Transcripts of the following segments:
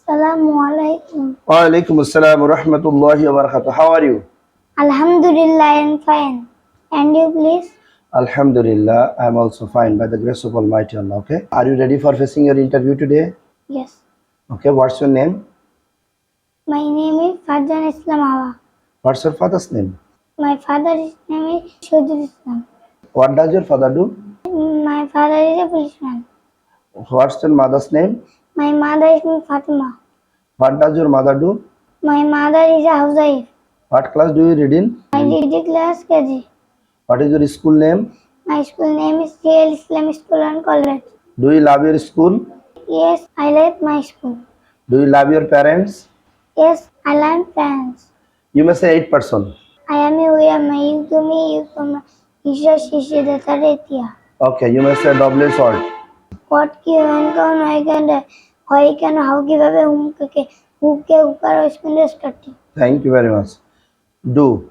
Assalamualaikum. Walaikum assalam wa rahmatullahi wa barakatuh. How are you? Alhamdulillah, I'm fine. And you, please? Alhamdulillah, I'm also fine by the grace of Almighty Allah. Okay. Are you ready for facing your interview today? Yes. Okay. What's your name? My name is Farjan Islam Awa. What's your father's name? My father's name is Shudr Islam. What does your father do? My father is a policeman. What's your mother's name? My mother is Fatima. What does your mother do? My mother is a housewife. What class do you read in? I did the class KG. What is your school name? My school name is JL Islam School and College. Do you love your school? Yes, I like my school. Do you love your parents? Yes, I like friends. You may say 8%. I am a you to me, you to me. Isha Shishi Dataretia. Okay. You may say double salt. What can I can why can how give away who can start. Thank you very much. Do.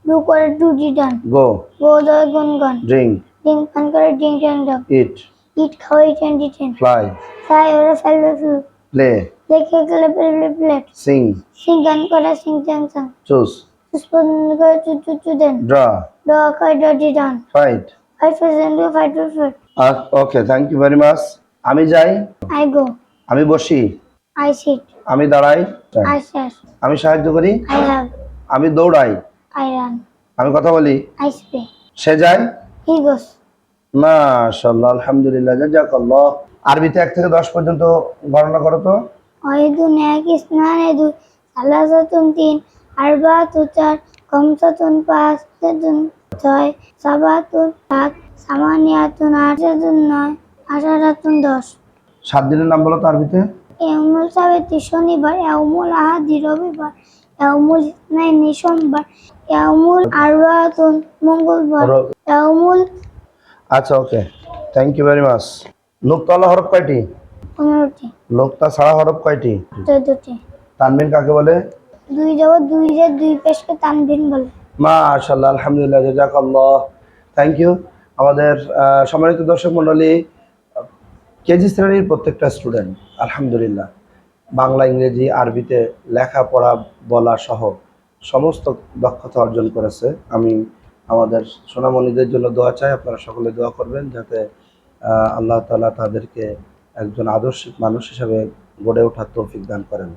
Do করে do di done. Go. Go the gun. Drink. Drink pan করে drink and dog. Eat. Eat খাওয়া eat and eat and. Fly. Fly ওরা ফেলবে Play. দেখে গেলে plate. Sing. Sing গান করে sing song. Choose. Suspend করে চু দেন. Draw. Draw করে draw di done. Fight. Fight for fight for foot. Okay, thank you very much. আমি যাই, I go. আমি বসি, I sit. আমি দাঁড়াই, I stand. আমি সাহায্য করি, I have. আমি দৌড়াই, I run. আমি কথা বলি, I speak. সে যায়। He goes. মাশাআল্লাহ, আলহামদুলিল্লাহ, জাযাকাল্লাহ। আরবিতে 1 থেকে 10 পর্যন্ত গণনা করো তো। ওয়াহিদুন এক, ইসনানে দুই, সালাসাতুন তিন, আরবাতুন চার, খামসাতুন পাঁচ, সিত্তাতুন ছয়, সাবাতুন সাত, সামানিয়াতুন আট, আটাতুন নয়, আশারাতুন 10। 7 দিনের নাম বলো তো আরবিতে। ইয়াউমুল সাবতি শনিবার, ইয়াউমুল আহাদি রবিবার, ইয়াউমুল ইসনাইনি সোমবার, ইয়াউমুল আরবাতুন মঙ্গলবার, ইয়াউমুল। আচ্ছা, ওকে, থ্যাংক ইউ ভেরি মাচ। নুক্তাওয়ালা হরফ কয়টি? 15টি। নুক্তা ছাড়া হরফ কয়টি? 14টি। তানবিন কাকে বলে? দুই জবর দুই জের দুই পেশকে তানবিন বলে। মাশাআল্লাহ, আলহামদুলিল্লাহ, জাযাকাল্লাহ, থ্যাংক ইউ। আমাদের সম্মানিত দর্শক মণ্ডলী, কেজি শ্রেণীর প্রত্যেকটা স্টুডেন্ট আলহামদুলিল্লাহ বাংলা, ইংরেজি, আরবিতে লেখাপড়া বলা সহ সমস্ত দক্ষতা অর্জন করেছে। আমি আমাদের সোনামণিদের জন্য দোয়া চাই, আপনারা সকলে দোয়া করবেন যাতে আল্লাহ তাআলা তাদেরকে একজন আদর্শিক মানুষ হিসাবে গড়ে ওঠার তৌফিক দান করেন।